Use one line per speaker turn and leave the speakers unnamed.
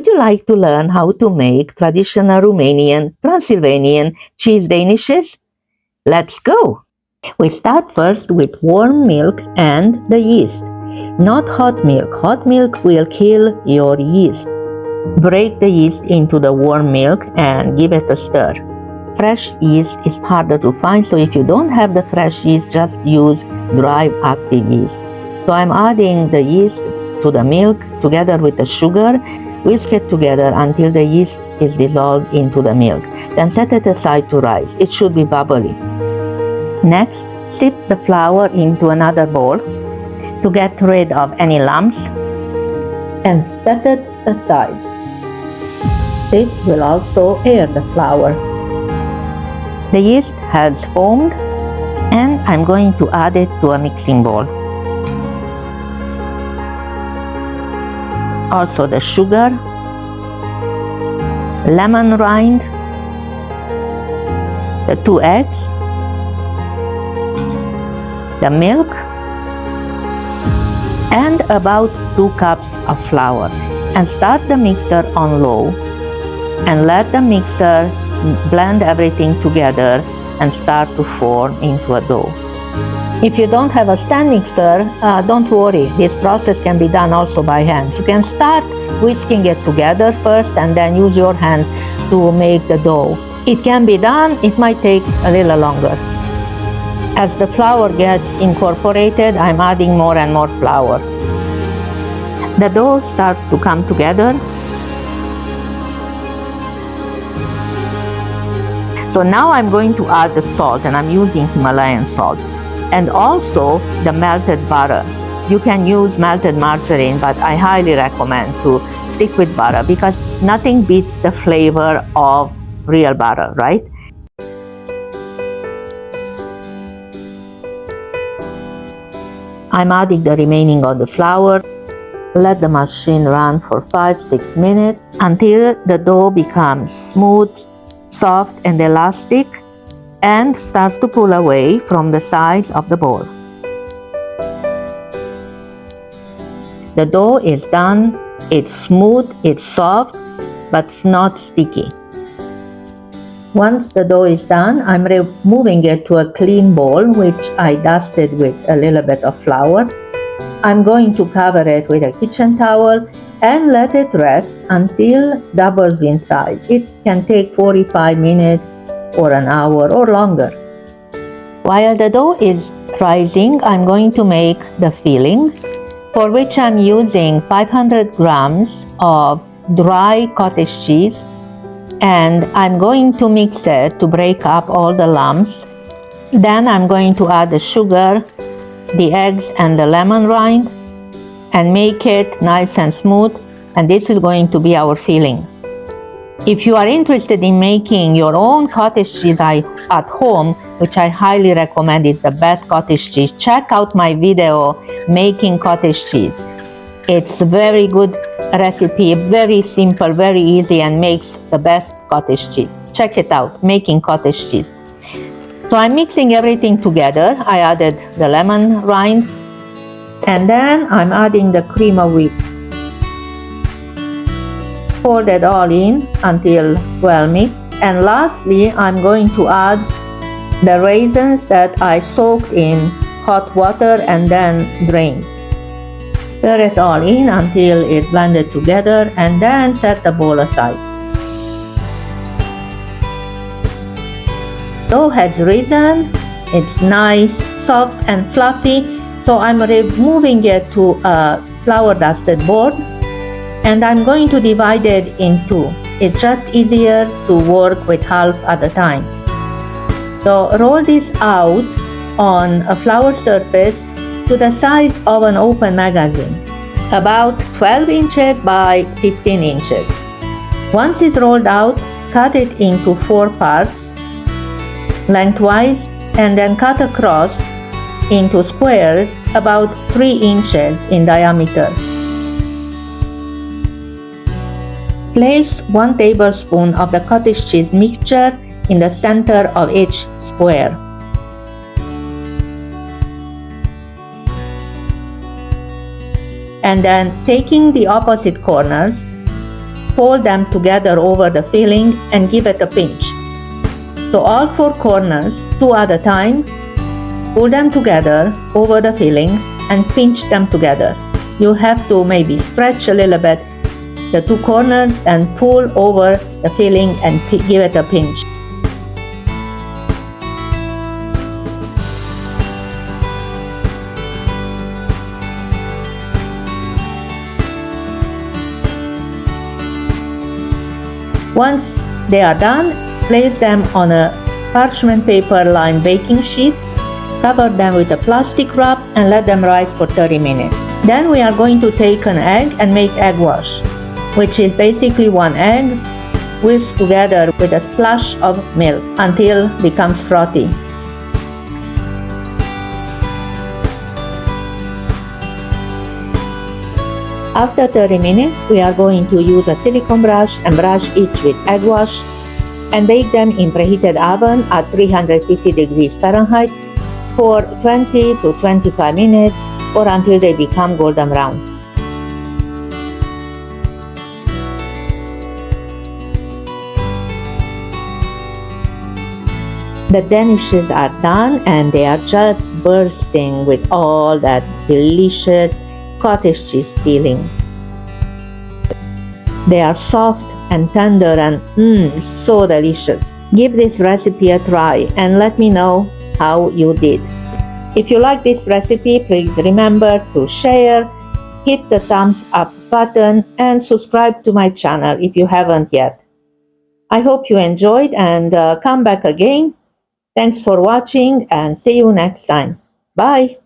Would you like to learn how to make traditional Romanian Transylvanian cheese Danishes? Let's go! We start first with warm milk and the yeast. Not hot milk. Hot milk will kill your yeast. Break the yeast into the warm milk and give it a stir. Fresh yeast is harder to find, so if you don't have the fresh yeast, just use dry active yeast. So I'm adding the yeast to the milk together with the sugar. Whisk it together until the yeast is dissolved into the milk. Then set it aside to rise. It should be bubbly. Next, sip the flour into another bowl to get rid of any lumps and set it aside. This will also air the flour. The yeast has foamed and I'm going to add it to a mixing bowl. Also the sugar, lemon rind, the 2 eggs, the milk, and about 2 cups of flour. And start the mixer on low and let the mixer blend everything together and start to form into a dough. If you don't have a stand mixer, don't worry. This process can be done also by hand. You can start whisking it together first and then use your hand to make the dough. It can be done, it might take a little longer. As the flour gets incorporated, I'm adding more and more flour. The dough starts to come together. So now I'm going to add the salt, and I'm using Himalayan salt, and also the melted butter. You can use melted margarine, but I highly recommend to stick with butter because nothing beats the flavor of real butter, right? I'm adding the remaining of the flour. Let the machine run for 5-6 minutes until the dough becomes smooth, soft and elastic and starts to pull away from the sides of the bowl. The dough is done. It's smooth, it's soft, but it's not sticky. Once the dough is done, I'm removing it to a clean bowl, which I dusted with a little bit of flour. I'm going to cover it with a kitchen towel and let it rest until doubles in size. It can take 45 minutes or an hour or longer. While the dough is rising, I'm going to make the filling, for which I'm using 500 grams of dry cottage cheese, and I'm going to mix it to break up all the lumps. Then I'm going to add the sugar, the eggs and the lemon rind and make it nice and smooth, and this is going to be our filling. If you are interested in making your own cottage cheese at home, which I highly recommend, is the best cottage cheese, check out my video making cottage cheese. It's a very good recipe, very simple, very easy, and makes the best cottage cheese. Check it out, making cottage cheese. So I'm mixing everything together. I added the lemon rind and then I'm adding the cream of wheat. Fold it all in until well mixed, and lastly I'm going to add the raisins that I soaked in hot water and then drained. Stir it all in until it's blended together and then set the bowl aside. Dough has risen, it's nice, soft and fluffy, so I'm removing it to a flour dusted board and I'm going to divide it in two. It's just easier to work with half at a time. So roll this out on a flour surface to the size of an open magazine, about 12 inches by 15 inches. Once it's rolled out, cut it into 4 parts lengthwise and then cut across into squares about 3 inches in diameter. Place 1 tablespoon of the cottage cheese mixture in the center of each square. And then taking the opposite corners, fold them together over the filling and give it a pinch. So all 4 corners, 2 at a time, pull them together over the filling and pinch them together. You have to maybe stretch a little bit the 2 corners and pull over the filling and give it a pinch. Once they are done, place them on a parchment paper lined baking sheet, cover them with a plastic wrap and let them rise for 30 minutes. Then we are going to take an egg and make egg wash, which is basically 1 egg whisked together with a splash of milk until it becomes frothy. After 30 minutes, we are going to use a silicone brush and brush each with egg wash and bake them in preheated oven at 350 degrees Fahrenheit for 20 to 25 minutes or until they become golden brown. The danishes are done and they are just bursting with all that delicious cottage cheese filling. They are soft and tender and so delicious. Give this recipe a try and let me know how you did. If you like this recipe, please remember to share, hit the thumbs up button and subscribe to my channel if you haven't yet. I hope you enjoyed and come back again. Thanks for watching and see you next time. Bye!